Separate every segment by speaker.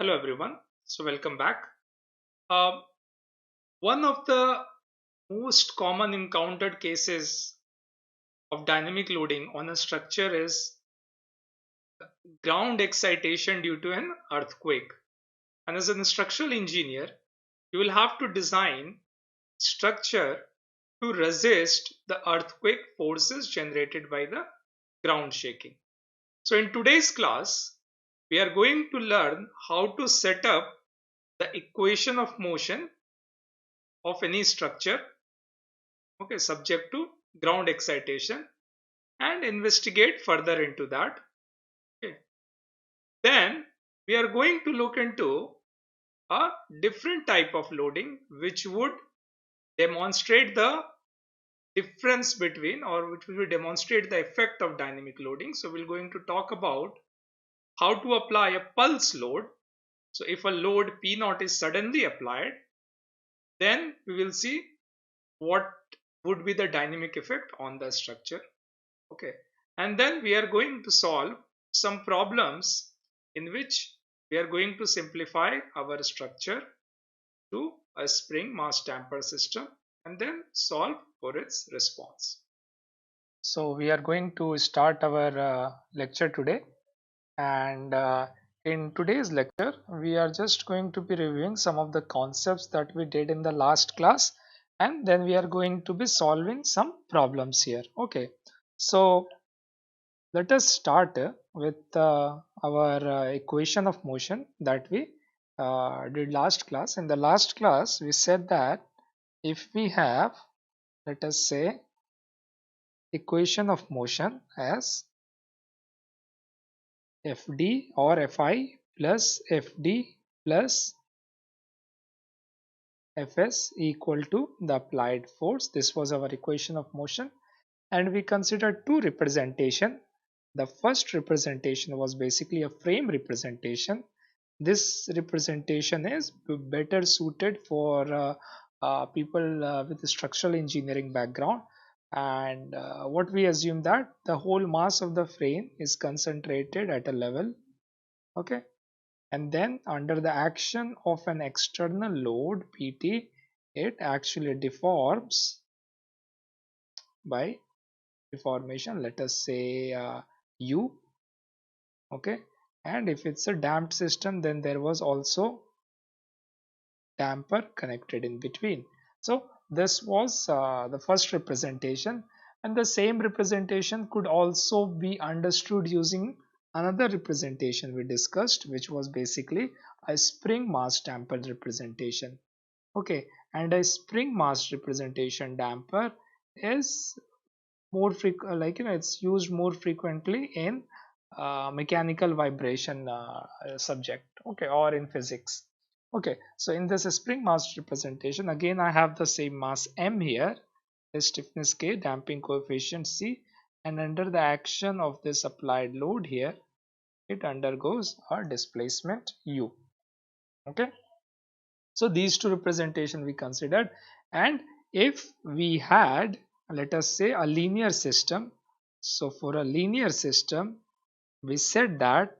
Speaker 1: Hello everyone. So welcome back. Uh, One of the most common encountered cases of dynamic loading on a structure is ground excitation due to an earthquake. And as a structural engineer, you will have to design structure to resist the earthquake forces generated by the ground shaking. So in today's class, we are going to learn how to set up the equation of motion of any structure, okay, subject to ground excitation, and investigate further into that. Okay. Then we are going to look into a different type of loading which would demonstrate the difference between, or which will demonstrate the effect of dynamic loading. So we're going to talk about how to apply a pulse load. So if a load P naught is suddenly applied, then we will see what would be the dynamic effect on the structure. Okay, and then we are going to solve some problems in which we are going to simplify our structure to a spring mass damper system and then solve for its response. So we are going to start our lecture today, and in today's lecture we are just going to be reviewing some of the concepts that we did in the last class, and then we are going to be solving some problems here. Okay, so let us start with our equation of motion that we did last class. In the last class, we said that if we have, let us say, equation of motion as Fd or Fi plus Fd plus Fs equal to the applied force. This was our equation of motion, and we considered two representation. The first representation was basically a frame representation. This representation is better suited for people with a structural engineering background, and what we assume that the whole mass of the frame is concentrated at a level, okay, and then under the action of an external load Pt, it actually deforms by deformation, let us say u, okay, and if it's a damped system then there was also damper connected in between. So this was the first representation, and the same representation could also be understood using another representation we discussed, which was basically a spring mass damper representation. Okay, and a spring mass representation damper is more frequent, like it's used more frequently in mechanical vibration subject, okay, or in physics. Okay, so in this spring mass representation, again I have the same mass m here, the stiffness k, damping coefficient c, and under the action of this applied load here, it undergoes a displacement u. Okay, so these two representation we considered, and if we had, let us say, a linear system, so for a linear system we said that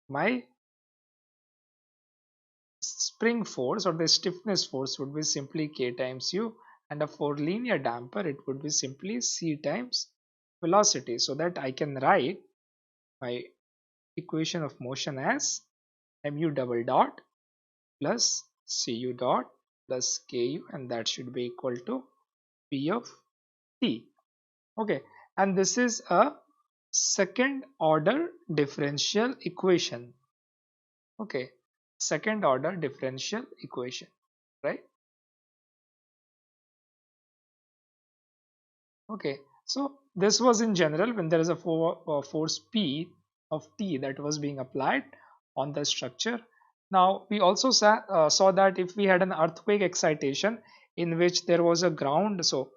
Speaker 1: my spring force or the stiffness force would be simply k times u, and for linear damper it would be simply c times velocity, so that I can write my equation of motion as mu double dot plus cu dot plus ku, and that should be equal to p of t. Okay, and this is a second order differential equation. Okay, second order differential equation, right? Okay, so this was in general when there is a force P of T that was being applied on the structure. Now we also saw that if we had an earthquake excitation in which there was a ground, so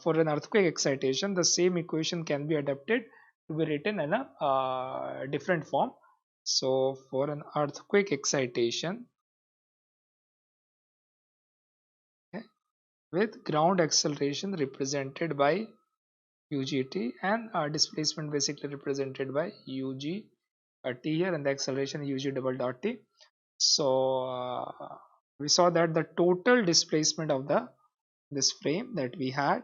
Speaker 1: for an earthquake excitation the same equation can be adapted to be written in a different form. So for an earthquake excitation, okay, with ground acceleration represented by UGT and displacement basically represented by UG t here, and the acceleration ug double dot t. So we saw that the total displacement of this frame that we had,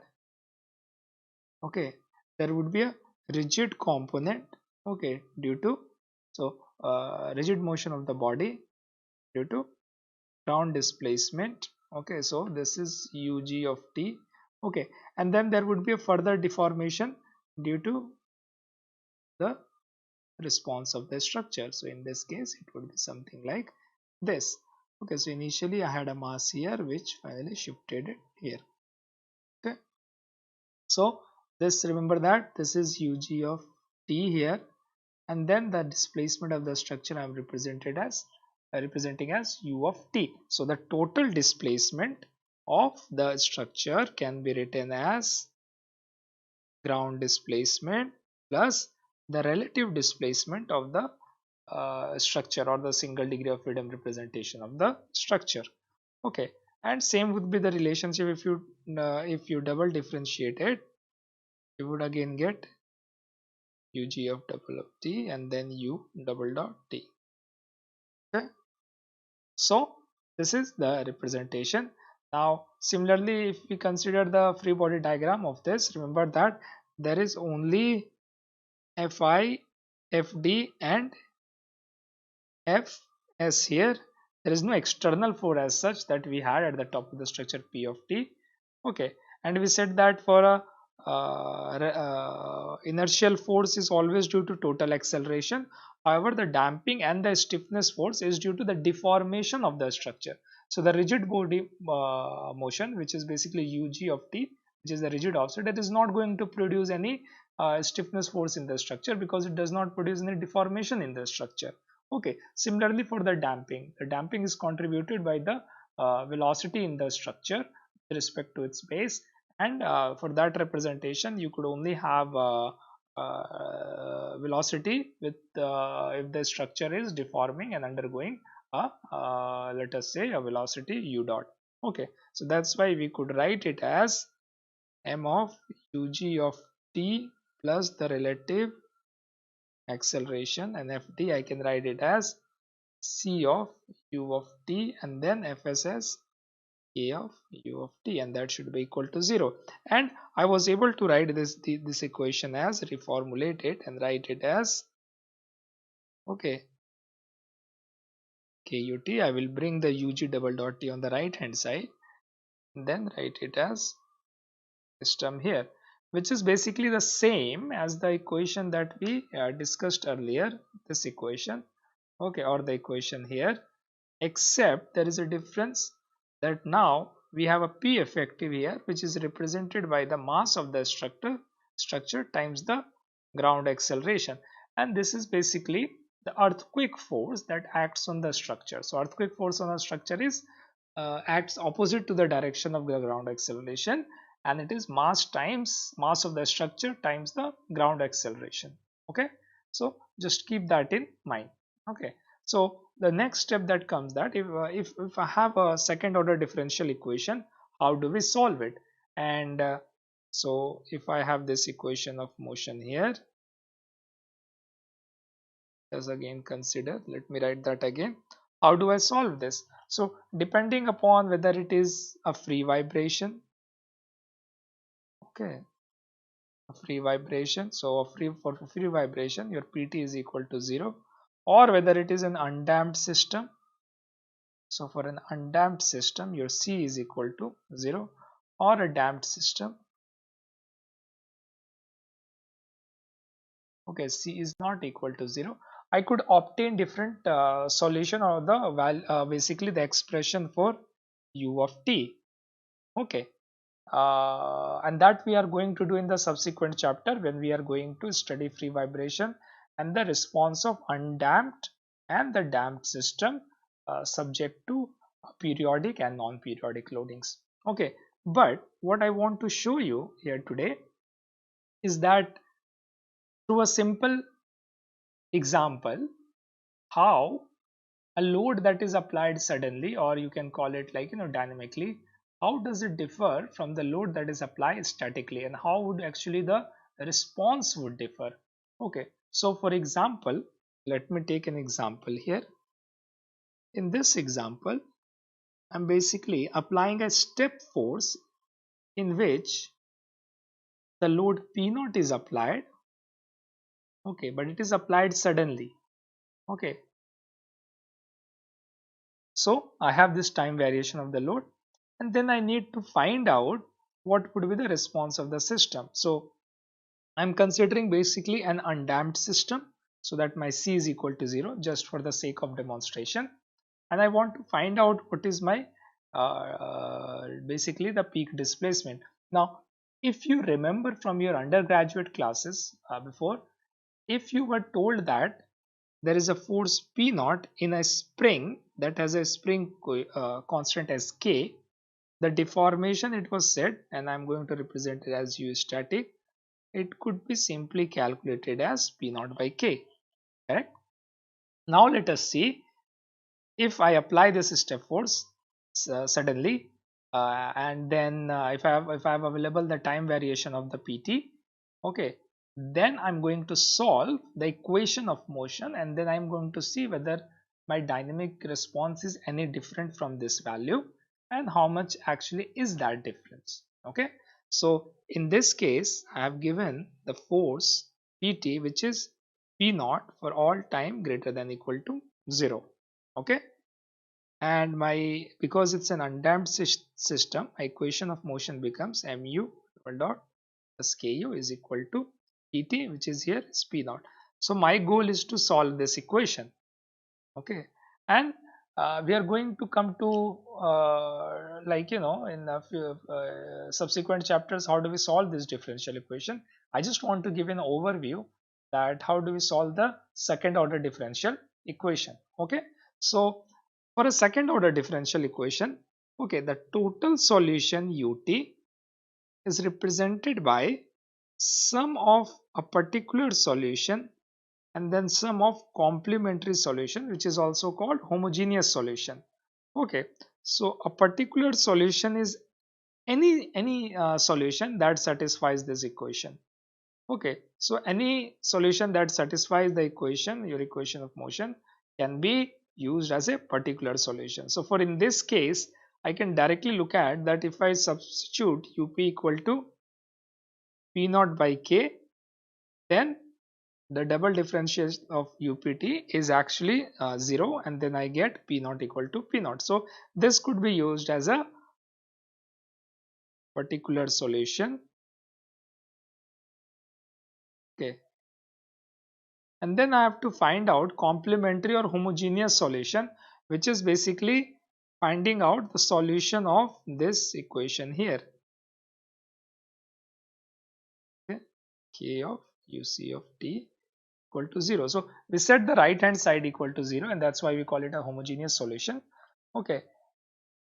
Speaker 1: okay, there would be a rigid component, okay, due to rigid motion of the body due to ground displacement, okay. So this is ug of t, okay, and then there would be a further deformation due to the response of the structure. So in this case it would be something like this, okay. So initially I had a mass here which finally shifted it here, okay. So this, remember that this is ug of t here, and then the displacement of the structure I am representing as u of t. So the total displacement of the structure can be written as ground displacement plus the relative displacement of the structure, or the single degree of freedom representation of the structure, okay. And same would be the relationship if you double differentiate it, you would again get ug of double of t and then u double dot t, okay. So this is the representation. Now similarly, if we consider the free body diagram of this, remember that there is only fi, fd and fs here. There is no external force as such that we had at the top of the structure p of t, okay. And we said that for a inertial force is always due to total acceleration. However, the damping and the stiffness force is due to the deformation of the structure. So the rigid body motion, which is basically ug of t, which is the rigid offset, it is not going to produce any stiffness force in the structure because it does not produce any deformation in the structure, okay. Similarly for the damping is contributed by the velocity in the structure with respect to its base, and for that representation you could only have velocity with if the structure is deforming and undergoing a let us say a velocity u dot, okay. So that's why we could write it as m of ug of t plus the relative acceleration, and fd I can write it as c of u of t and then fs as a of u of t, and that should be equal to 0. And I was able to write this equation as, reformulate it and write it as, okay, kut. I will bring the ug double dot t on the right hand side and then write it as this term here, which is basically the same as the equation that we discussed earlier, this equation, okay, or the equation here, except there is a difference that now we have a p effective here, which is represented by the mass of the structure times the ground acceleration, and this is basically the earthquake force that acts on the structure. So earthquake force on a structure is acts opposite to the direction of the ground acceleration, and it is mass times mass of the structure times the ground acceleration, okay. So just keep that in mind, okay. So the next step that comes, that if I have a second order differential equation, how do we solve it? And so if I have this equation of motion here, let's again consider, let me write that again. How do I solve this? So depending upon whether it is a free vibration, okay, a free vibration, so for free vibration your pt is equal to 0, or whether it is an undamped system. So for an undamped system your c is equal to 0, or a damped system, okay, c is not equal to 0. I could obtain different solution, or the basically the expression for u of t, okay. And that we are going to do in the subsequent chapter when we are going to study free vibration and the response of undamped and the damped system subject to periodic and non-periodic loadings, okay. But what I want to show you here today is that through a simple example, how a load that is applied suddenly, or you can call it like dynamically, how does it differ from the load that is applied statically, and how would actually the response would differ, okay. So for example, Let me take an example here. In this example, I'm basically applying a step force in which the load P0 is applied. Okay, but it is applied suddenly. Okay, so I have this time variation of the load, and then I need to find out what would be the response of the system. So I'm considering basically an undamped system, so that my C is equal to 0 just for the sake of demonstration, and I want to find out what is my basically the peak displacement. Now if you remember from your undergraduate classes before, if you were told that there is a force P naught in a spring that has a spring constant as K, the deformation, it was said, and I'm going to represent it as U static, it could be simply calculated as P naught by K. Correct? Now let us see if I apply this step force suddenly, and then if I have available the time variation of the PT, okay, then I'm going to solve the equation of motion, and then I'm going to see whether my dynamic response is any different from this value and how much actually is that difference. Okay, so in this case I have given the force PT, which is P naught for all time greater than equal to 0. Okay, and my, because it's an undamped system, my equation of motion becomes mu dot plus ku is equal to Et, which is here is P naught. So my goal is to solve this equation. Okay, and we are going to come to like in a few subsequent chapters, how do we solve this differential equation. I just want to give an overview that how do we solve the second order differential equation. Okay, so for a second order differential equation, okay, the total solution ut is represented by sum of a particular solution and then sum of complementary solution, which is also called homogeneous solution. Okay, so a particular solution is any solution that satisfies this equation. Okay, so any solution that satisfies the equation, your equation of motion, can be used as a particular solution. So for in this case, I can directly look at that if I substitute up equal to P naught by K, then the double differentiation of upt is actually 0, and then I get P naught equal to P naught. So this could be used as a particular solution. Okay, and then I have to find out complementary or homogeneous solution, which is basically finding out the solution of this equation here. Okay, K of uc of t equal to 0. So we set the right hand side equal to 0, and that's why we call it a homogeneous solution. Okay,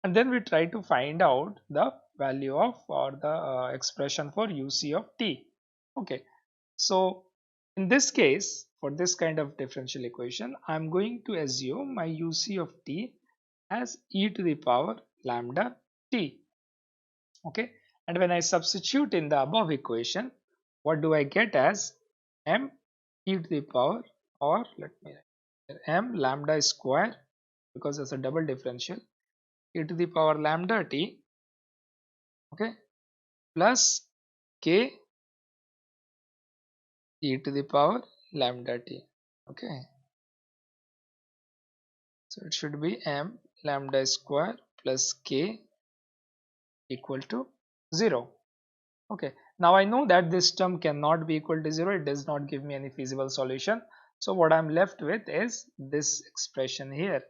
Speaker 1: and then we try to find out the value of, or the expression for uc of t. Okay, so in this case, for this kind of differential equation, I'm going to assume my uc of t as e to the power lambda t. Okay, and when I substitute in the above equation, what do I get as m e to the power, or let me write here, m lambda square, because it's a double differential, e to the power lambda t, okay, plus k e to the power lambda t. Okay, so it should be m lambda square plus k equal to 0. Okay, now I know that this term cannot be equal to 0. It does not give me any feasible solution. So what I'm left with is this expression here.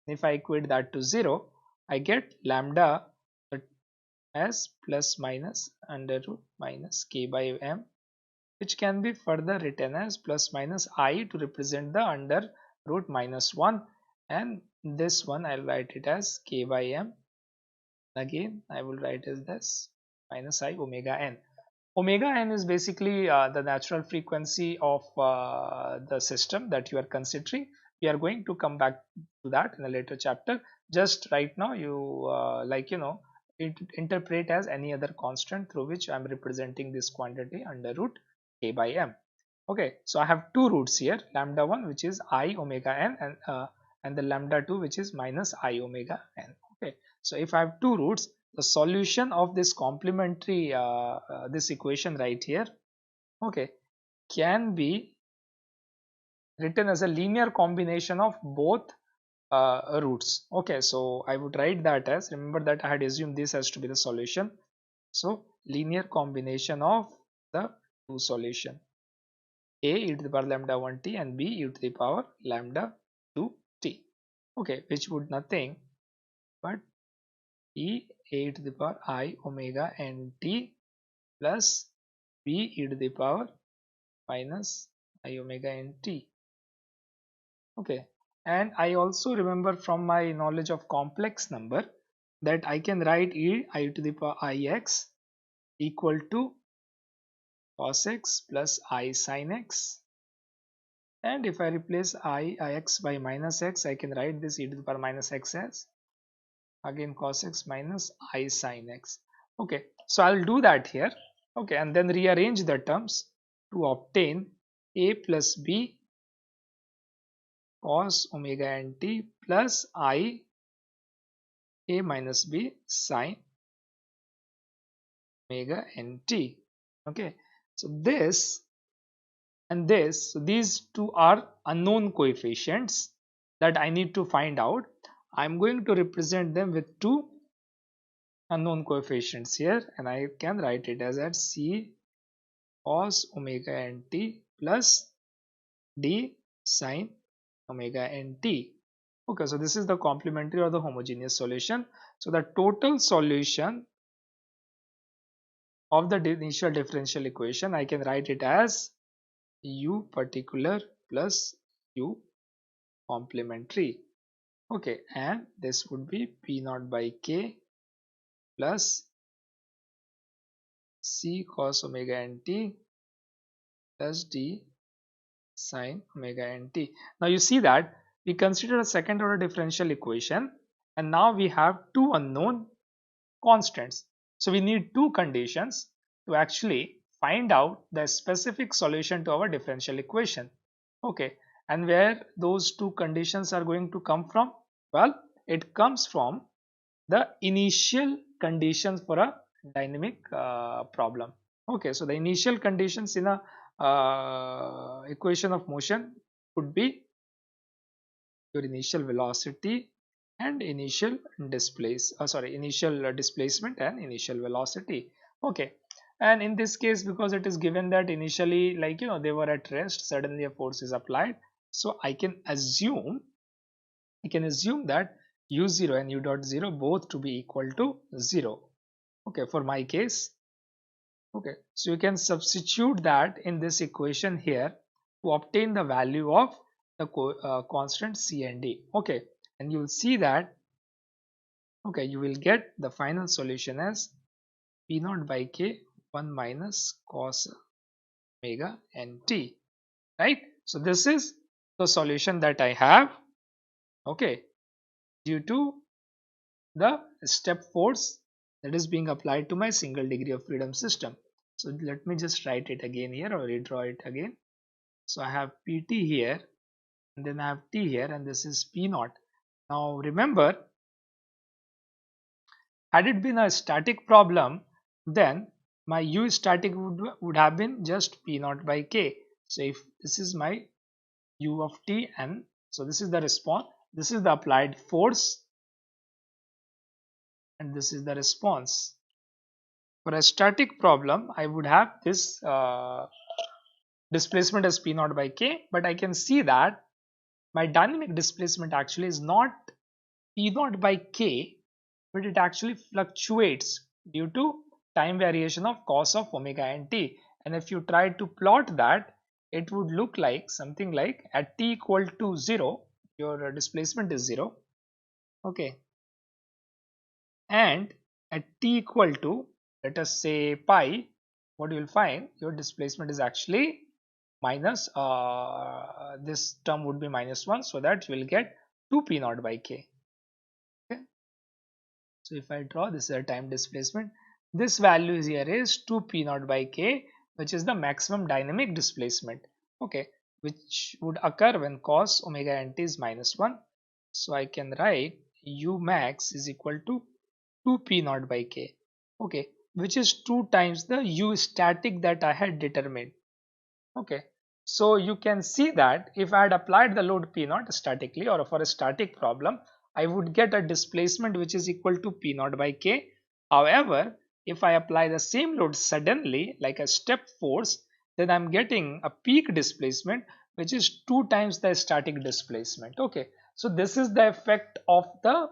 Speaker 1: If I equate that to 0, I get lambda as plus minus under root minus k by m, which can be further written as plus minus I to represent the under root minus 1, and this one I'll write it as k by m. Again I will write as this minus I omega n. Omega n is basically the natural frequency of the system that you are considering. We are going to come back to that in a later chapter. Just right now you interpret as any other constant through which I am representing this quantity under root k by m. Okay, so I have two roots here, lambda 1 which is I omega n, and the lambda 2 which is minus I omega n. Okay, so if I have two roots, the solution of this complementary this equation right here, okay, can be written as a linear combination of both roots. Okay, so I would write that as, remember that I had assumed this has to be the solution, so linear combination of the two solution, a e to the power lambda 1t and b e to the power lambda 2t, okay, which would nothing but a to the power I omega n t plus b e to the power minus I omega n t. Okay, and I also remember from my knowledge of complex number that I can write I to the power ix equal to cos x plus I sin x, and if I replace ix by minus x, I can write this e to the power minus x as again cos x minus I sin x. Okay, so I'll do that here. Okay, and then rearrange the terms to obtain a plus b cos omega n t plus I a minus b sin omega n t. Okay, so this and this, so these two are unknown coefficients that I need to find out. I'm going to represent them with two unknown coefficients here, and I can write it as at c cos omega n t plus d sin omega n t. Okay, so this is the complementary or the homogeneous solution. So the total solution of the initial differential equation, I can write it as u particular plus u complementary. Okay, and this would be p naught by k plus c cos omega n t plus d sin omega n t. Now you see that we consider a second order differential equation, and now we have two unknown constants. So we need two conditions to actually find out the specific solution to our differential equation. Okay, and where those two conditions are going to come from? Well, it comes from the initial conditions for a dynamic problem. Okay, so the initial conditions in a equation of motion would be your initial velocity and initial initial displacement and initial velocity. Okay, and in this case, because it is given that initially, like they were at rest, suddenly a force is applied, so I can assume that u0 and u dot 0 both to be equal to 0. Okay, for my case. Okay, so you can substitute that in this equation here to obtain the value of the constant c and d. Okay, and you will see that, okay, you will get the final solution as p naught by k 1 minus cos omega n t, right? So this is the solution that I have, okay, due to the step force that is being applied to my single degree of freedom system. So let me just write it again here or redraw it again. So I have pt here, and then I have t here, and this is p naught. Now remember, had it been a static problem, then my u static would have been just p naught by k. So if this is my u of t, and so this is the response, this is the applied force, and this is the response. For a static problem, I would have this displacement as p naught by k, but I can see that my dynamic displacement actually is not p naught by k, but it actually fluctuates due to time variation of cos of omega n t. And if you try to plot that, it would look like something like at t equal to 0, your displacement is 0. Okay, and at t equal to, let us say, pi, what you will find, your displacement is actually minus, this term would be minus 1, so that you will get 2 p naught by k. Okay, so if I draw, this is a time displacement, this value here is 2 p naught by k, which is the maximum dynamic displacement. okay, which would occur when cos omega nt is -1. So I can write u max is equal to 2 p naught by k, okay, which is 2 times the u static that I had determined. Okay, so you can see that if I had applied the load P naught statically, or for a static problem, I would get a displacement which is equal to P naught by K. However, if I apply the same load suddenly, like a step force, then I'm getting a peak displacement which is 2 times the static displacement. Okay, so this is the effect of the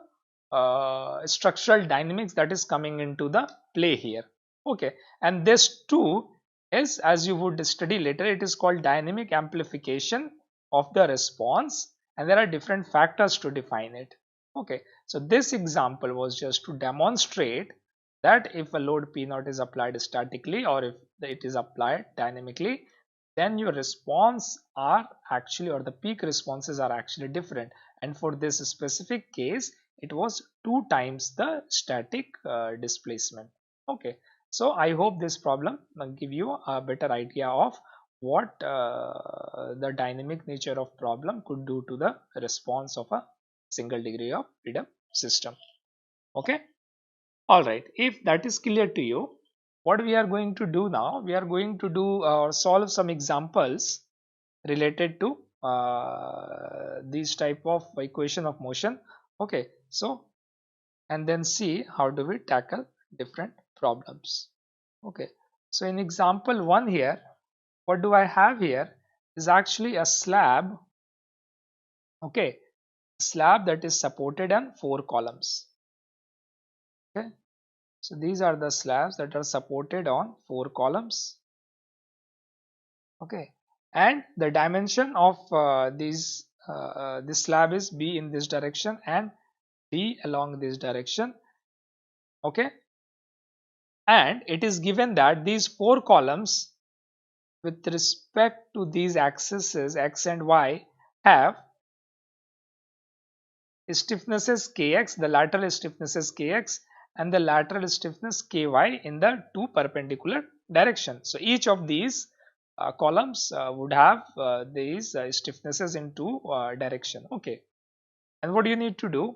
Speaker 1: structural dynamics that is coming into the play here. Okay, and this too is, as you would study later, it is called dynamic amplification of the response, and there are different factors to define it. Okay, so this example was just to demonstrate that if a load P naught is applied statically or if it is applied dynamically, then your response are actually, or the peak responses are actually different. And for this specific case, it was 2 times the static displacement. Okay, so I hope this problem will give you a better idea of what the dynamic nature of problem could do to the response of a single degree of freedom system. Okay, all right, if that is clear to you, what we are going to do now, we are going to do solve some examples related to these type of equation of motion. Okay, so and then see how do we tackle different problems. Okay, so in example 1 here, what do I have here is actually a slab. Okay, slab that is supported on 4 columns. Okay, so these are the slabs that are supported on 4 columns. Okay, and the dimension of this slab is b in this direction and d along this direction. Okay, and it is given that these 4 columns with respect to these axes x and y have stiffnesses kx, the lateral stiffnesses kx and the lateral stiffness ky in the 2 perpendicular directions. So each of these columns would have these stiffnesses in 2 direction. Okay, and what do you need to do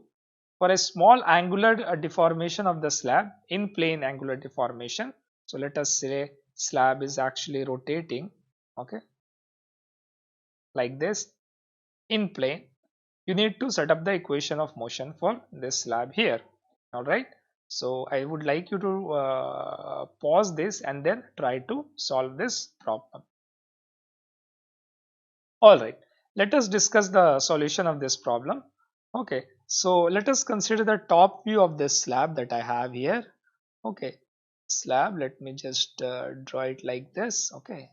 Speaker 1: for a small angular deformation of the slab in plane angular deformation? So let us say slab is actually rotating, okay, like this in plane. You need to set up the equation of motion for this slab here. All right, so I would like you to pause this and then try to solve this problem. All right, let us discuss the solution of this problem. Okay, so let us consider the top view of this slab that I have here. Okay, slab, let me just draw it like this. Okay,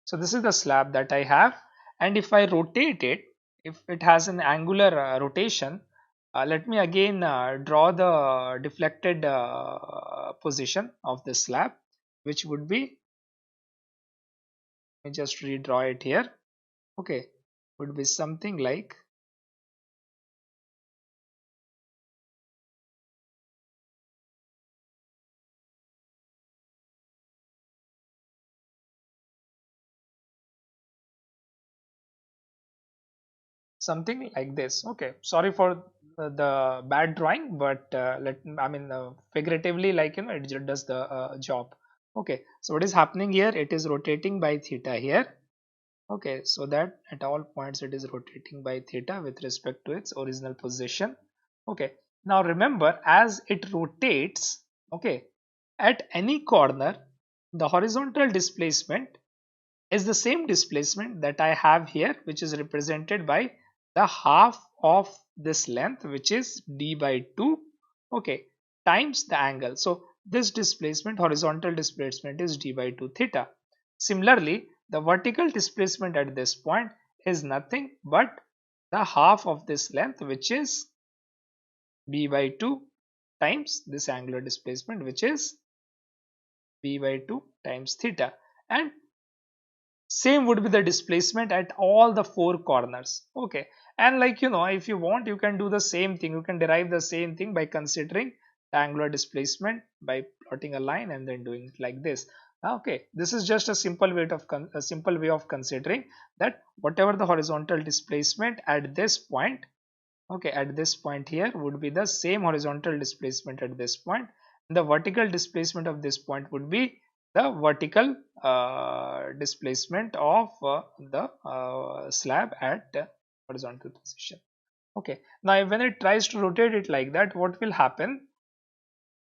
Speaker 1: so this is the slab that I have, and if I rotate it, if it has an angular rotation, let me again draw the deflected position of the slab, which would be, let me just redraw it here. Okay, would be something like this. Okay, sorry for the bad drawing, but figuratively, like, it just does the job. Okay, so what is happening here, it is rotating by theta here. Okay, so that at all points it is rotating by theta with respect to its original position. Okay, now remember, as it rotates, okay, at any corner, the horizontal displacement is the same displacement that I have here, which is represented by the half of this length, which is d by 2, okay, times the angle. So this displacement, horizontal displacement, is d by 2 theta. Similarly, the vertical displacement at this point is nothing but the half of this length, which is b by 2 times this angular displacement, which is b by 2 times theta. And same would be the displacement at all the 4 corners. Okay, and like, if you want, you can do the same thing, you can derive the same thing by considering the angular displacement by plotting a line and then doing it like this. Okay, this is just a simple way of considering that whatever the horizontal displacement at this point, okay, at this point here would be the same horizontal displacement at this point. The vertical displacement of this point would be the vertical displacement of the slab at horizontal position. Okay, now when it tries to rotate it like that, what will happen?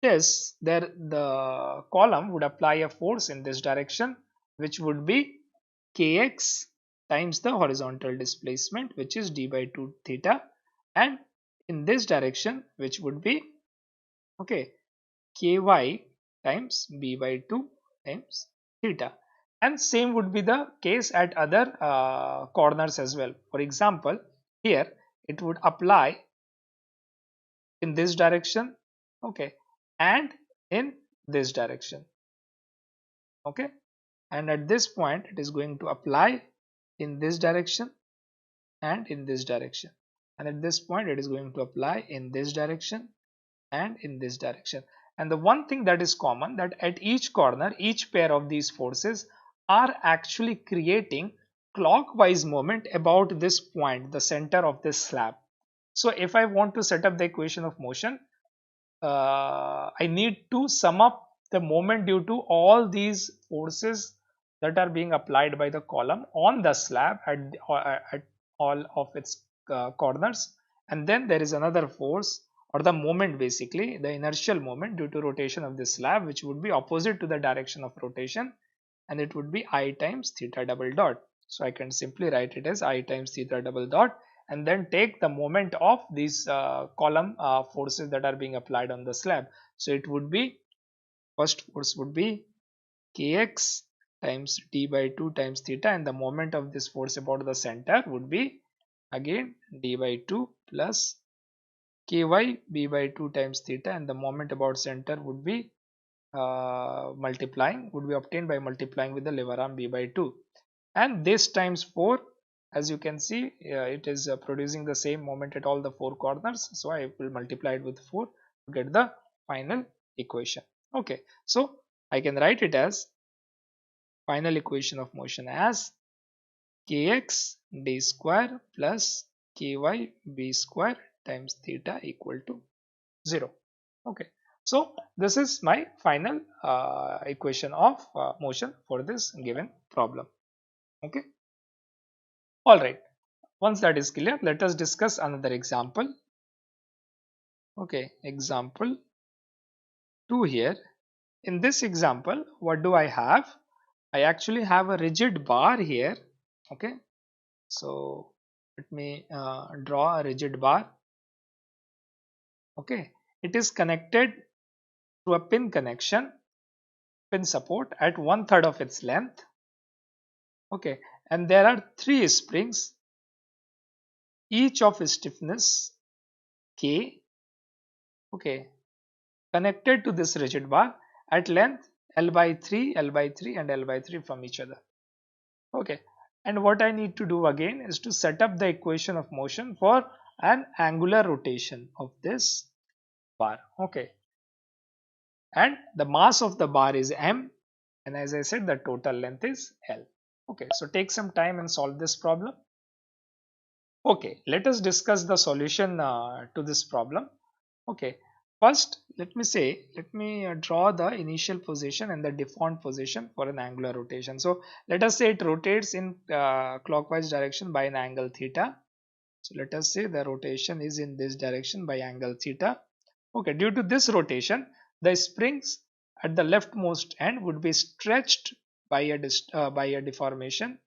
Speaker 1: Yes, there the column would apply a force in this direction, which would be kx times the horizontal displacement, which is d by 2 theta, and in this direction, which would be, okay, ky times b by 2 times theta. And same would be the case at other corners as well. For example, here it would apply in this direction, okay, and in this direction, okay, and at this point it is going to apply in this direction and in this direction, and at this point it is going to apply in this direction and in this direction. And the one thing that is common, that at each corner each pair of these forces are actually creating clockwise moment about this point, the center of this slab. So if I want to set up the equation of motion, I need to sum up the moment due to all these forces that are being applied by the column on the slab at all of its corners, and then there is another force, or the moment, basically the inertial moment due to rotation of this slab, which would be opposite to the direction of rotation, and it would be I times theta double dot. So I can simply write it as I times theta double dot, and then take the moment of these column forces that are being applied on the slab. So it would be, first force would be kx times d by 2 times theta, and the moment of this force about the center would be again d by 2 plus ky b by 2 times theta, and the moment about center would be would be obtained by multiplying with the lever arm b by 2, and this times 4. As you can see, it is producing the same moment at all the four corners, so I will multiply it with 4 to get the final equation. Okay, so I can write it as final equation of motion as kx d square plus ky b square times theta equal to 0. Okay, so this is my final equation of motion for this given problem. Okay, all right, once that is clear, let us discuss another example. Okay, example 2 here. In this example, what do I have? I actually have a rigid bar here. Okay, so let me draw a rigid bar. Okay, it is connected to a pin connection, pin support at 1/3 of its length. Okay, and there are 3 springs, each of stiffness k, okay, connected to this rigid bar at length L by 3, L by 3 and L by 3 from each other. Okay, and what I need to do again is to set up the equation of motion for an angular rotation of this bar. Okay, and the mass of the bar is m, and as I said, the total length is L. Okay, so take some time and solve this problem. Okay, let us discuss the solution to this problem. Okay, first let me draw the initial position and the deformed position for an angular rotation. So let us say it rotates in clockwise direction by an angle theta. So let us say the rotation is in this direction by angle theta. Okay, due to this rotation, the springs at the leftmost end would be stretched by a deformation,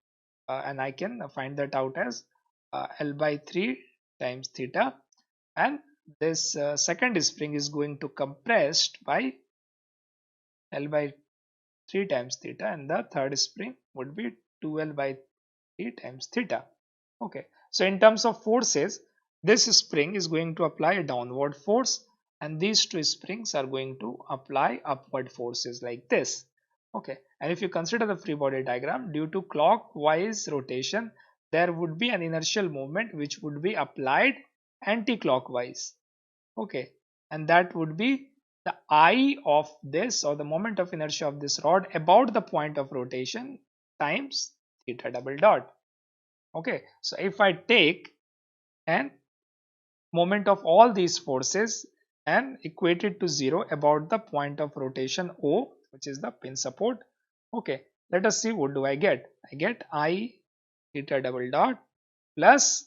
Speaker 1: and I can find that out as L by 3 times theta, and this second spring is going to compressed by L by 3 times theta, and the third spring would be 2L by 3 times theta. Okay, so in terms of forces, this spring is going to apply a downward force, and these two springs are going to apply upward forces like this. Okay, and if you consider the free body diagram, due to clockwise rotation, there would be an inertial movement which would be applied anti-clockwise. Okay, and that would be the I of this, or the moment of inertia of this rod about the point of rotation times theta double dot. Okay, so if I take an moment of all these forces and equate it to 0 about the point of rotation O, which is the pin support. Okay, let us see what do I get. I get I theta double dot plus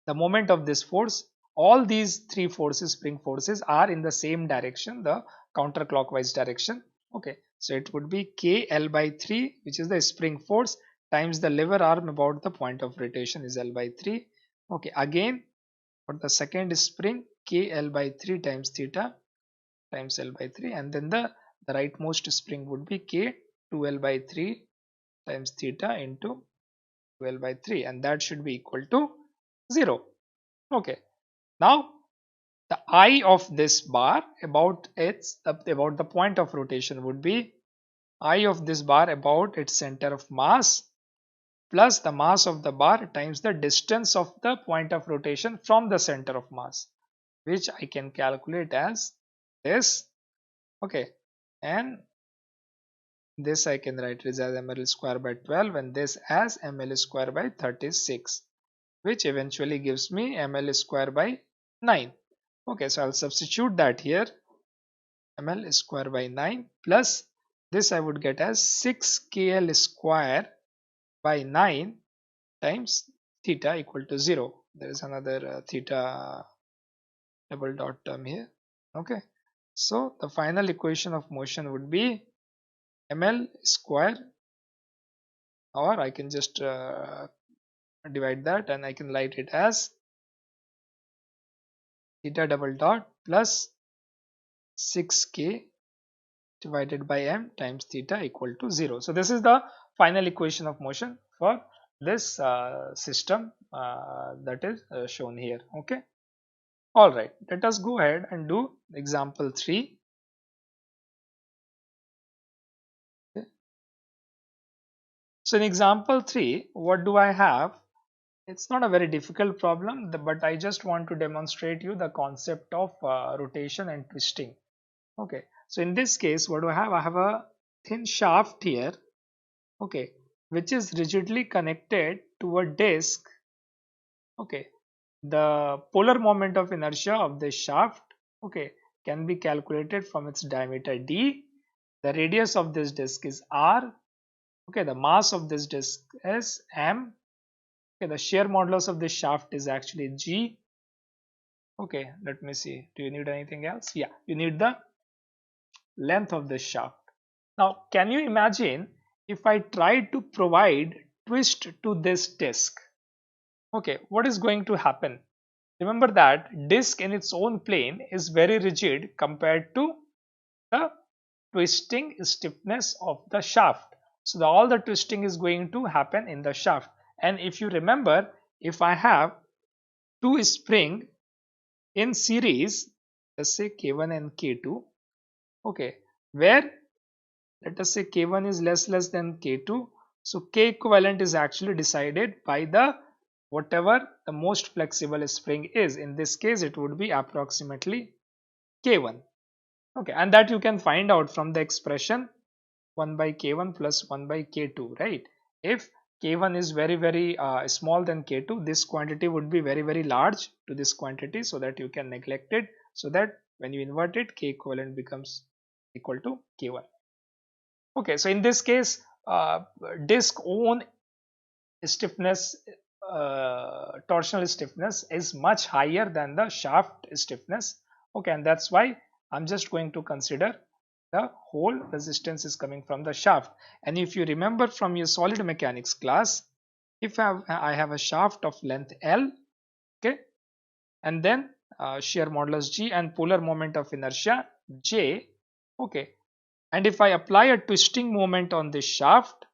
Speaker 1: the moment of this force. All these three forces, spring forces, are in the same direction, the counterclockwise direction. Okay, so it would be KL by 3, which is the spring force, times the lever arm about the point of rotation is L by 3. Okay, again for the second spring, KL by 3 times theta times L by 3, and then the rightmost spring would be K 2L by 3 times theta into 12 by 3, and that should be equal to 0. Okay, now the I of this bar about the point of rotation would be I of this bar about its center of mass plus the mass of the bar times the distance of the point of rotation from the center of mass, which I can calculate as this. Okay, and this I can write it as ml square by 12 and this as ml square by 36, which eventually gives me ml square by 9. Okay, so I'll substitute that here, ml square by 9 plus this I would get as 6 kl square by 9 times theta equal to 0. There is another theta double dot term here. Okay, so the final equation of motion would be ml square, or I can just divide that and I can write it as theta double dot plus 6k divided by m times theta equal to 0. So this is the final equation of motion for this system that is shown here. Okay, all right, let us go ahead and do example 3. Okay. So in example 3, what do I have? It's not a very difficult problem, but I just want to demonstrate you the concept of rotation and twisting. Okay, so in this case, what do I have? I have a thin shaft here, okay, which is rigidly connected to a disc. Okay, the polar moment of inertia of this shaft, okay, can be calculated from its diameter d. The radius of this disc is r. Okay, the mass of this disc is m. Okay, the shear modulus of this shaft is actually g. Okay, let me see. Do you need anything else? Yeah, you need the length of this shaft. Now, can you imagine if I try to provide twist to this disc? Okay, what is going to happen? Remember that disc in its own plane is very rigid compared to the twisting stiffness of the shaft. So all the twisting is going to happen in the shaft. And if you remember, if I have two spring in series, let's say K1 and K2, okay, where let us say K1 is less than K2, so K equivalent is actually decided by the whatever the most flexible spring is. In this case, it would be approximately K1. Okay, and that you can find out from the expression 1 by K1 plus 1 by K2, right? If K1 is very small than K2, this quantity would be very large to this quantity, so that you can neglect it, so that when you invert it, K equivalent becomes equal to K1. Okay, so in this case, disc own stiffness, torsional stiffness is much higher than the shaft stiffness. Okay, and that's why I'm just going to consider the whole resistance is coming from the shaft. And if you remember from your solid mechanics class, if I have a shaft of length L, okay, and then shear modulus G and polar moment of inertia J, okay, and if I apply a twisting moment on this shaft,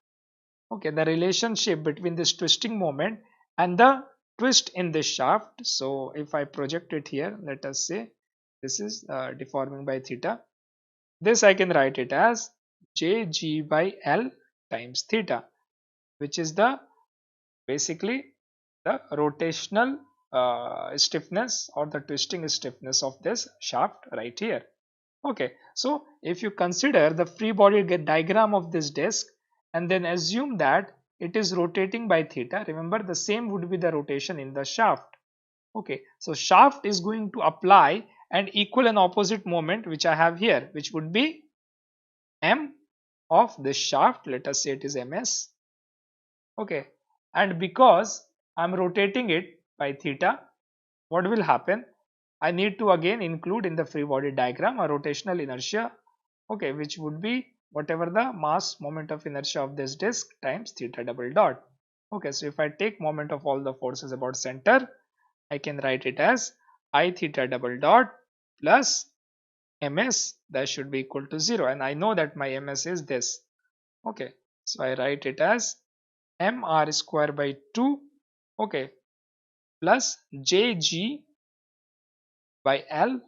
Speaker 1: okay, the relationship between this twisting moment and the twist in this shaft, so if I project it here, let us say this is deforming by theta, this I can write it as jg by L times theta, which is the basically the rotational stiffness or the twisting stiffness of this shaft right here. Okay, so if you consider the free body diagram of this disk and then assume that it is rotating by theta, remember the same would be the rotation in the shaft. Okay, so shaft is going to apply an equal and opposite moment which I have here, which would be M of this shaft. Let us say it is ms. Okay, and because I'm rotating it by theta, what will happen? I need to again include in the free body diagram a rotational inertia, okay, which would be whatever the mass moment of inertia of this disk times theta double dot. Okay, so if I take moment of all the forces about center, I can write it as I theta double dot plus ms, that should be equal to 0, and I know that my ms is this. Okay, so I write it as mr square by 2, okay, plus jg by L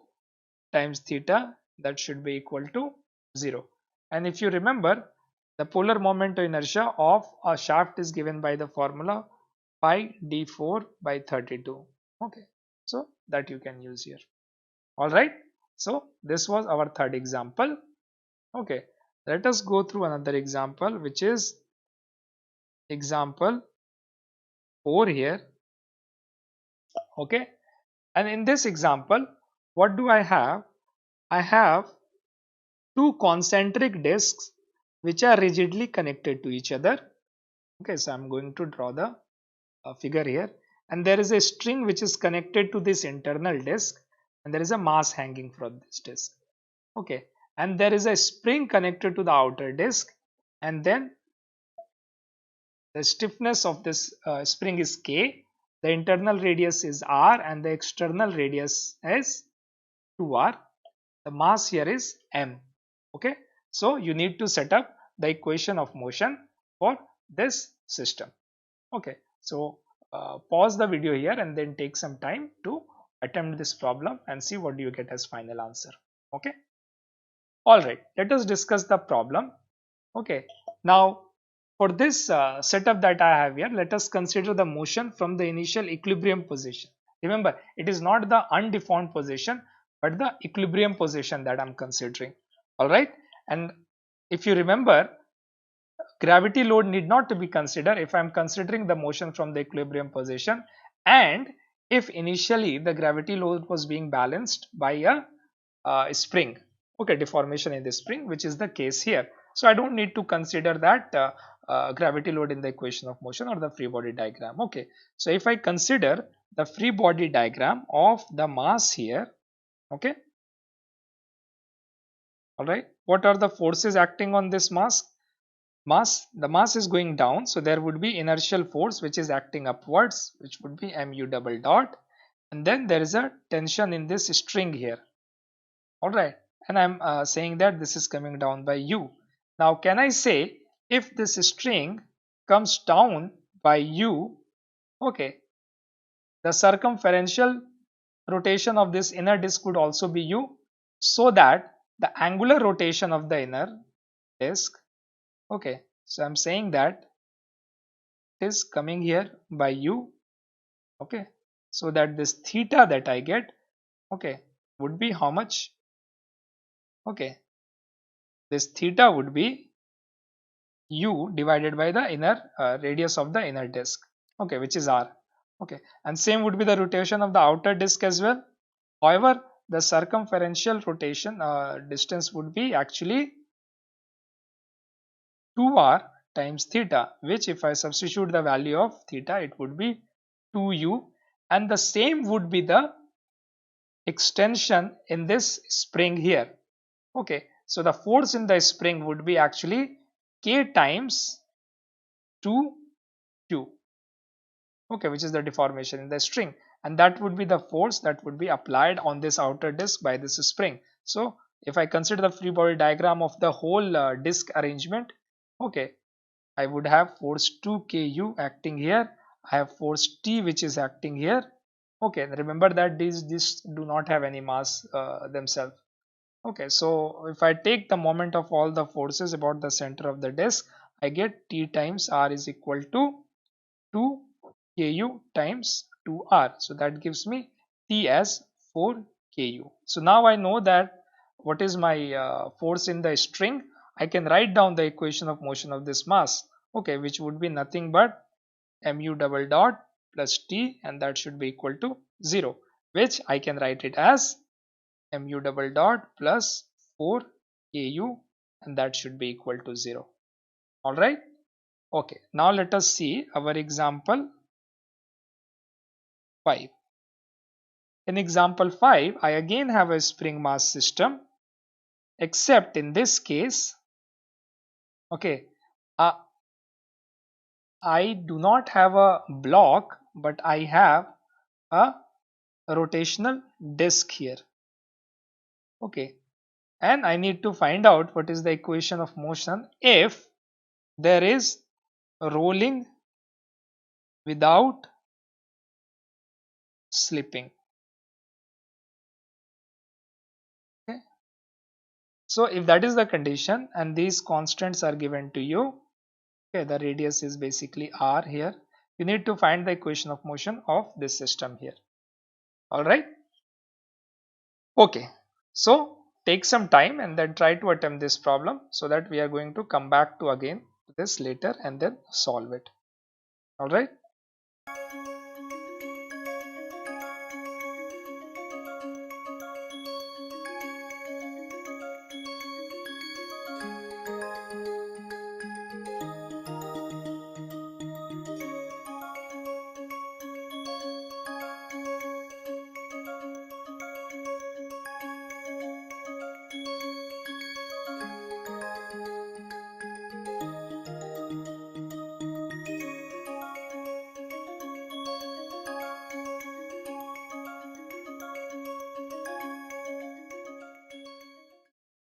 Speaker 1: times theta, that should be equal to 0. And if you remember, the polar moment of inertia of a shaft is given by the formula pi d4 by 32. Okay, so that you can use here. All right, so this was our third example. Okay, let us go through another example, which is example 4 here. Okay, and in this example, what do I have? I have two concentric disks which are rigidly connected to each other. Okay, so I'm going to draw the figure here, and there is a string which is connected to this internal disk, and there is a mass hanging from this disk. Okay, and there is a spring connected to the outer disk, and then the stiffness of this spring is K, the internal radius is R, and the external radius is 2R. The mass here is M. Okay, so you need to set up the equation of motion for this system. Okay, so pause the video here and then take some time to attempt this problem and see what do you get as final answer. Okay, all right, let us discuss the problem. Okay, now for this setup that I have here, let us consider the motion from the initial equilibrium position. Remember, it is not the undeformed position but the equilibrium position that I'm considering. All right, and if you remember, gravity load need not to be considered if I'm considering the motion from the equilibrium position, and if initially the gravity load was being balanced by a spring, okay, deformation in the spring, which is the case here. So I don't need to consider that gravity load in the equation of motion or the free body diagram. Okay, so if I consider the free body diagram of the mass here, okay, all right, what are the forces acting on this mass? The mass is going down, so there would be inertial force which is acting upwards, which would be mu double dot, and then there is a tension in this string here. All right, and I'm saying that this is coming down by u. Now can I say if this string comes down by u, okay, the circumferential rotation of this inner disk would also be u, so that the angular rotation of the inner disk, okay, so I'm saying that it is coming here by u, okay, so that this theta that I get, okay, would be how much? Okay, this theta would be u divided by the inner radius of the inner disk, okay, which is r. Okay, and same would be the rotation of the outer disk as well. However, the circumferential rotation distance would be actually 2r times theta, which if I substitute the value of theta, it would be 2u, and the same would be the extension in this spring here. Okay, so the force in the spring would be actually K times 2q, okay, which is the deformation in the string, and that would be the force that would be applied on this outer disk by this spring. So if I consider the free body diagram of the whole disk arrangement, okay, I would have force 2ku acting here, I have force T which is acting here. Okay, remember that these do not have any mass themselves. Okay, so if I take the moment of all the forces about the center of the disk, I get T times R is equal to 2 Ku times 2R. So that gives me T as 4 Ku. So now I know that what is my force in the string, I can write down the equation of motion of this mass, okay, which would be nothing but mu double dot plus t, and that should be equal to 0, which I can write it as mu double dot plus 4 au, and that should be equal to 0. All right. Okay, now let us see our example 5. In example 5, I again have a spring mass system, except in this case, okay, uh, I do not have a block, but I have a rotational disc here. Okay, and I need to find out what is the equation of motion if there is rolling without slipping. Okay, so if that is the condition and these constants are given to you, okay, the radius is basically r here, you need to find the equation of motion of this system here. All right. Okay, so take some time and then try to attempt this problem, so that we are going to come back to again this later and then solve it. All right.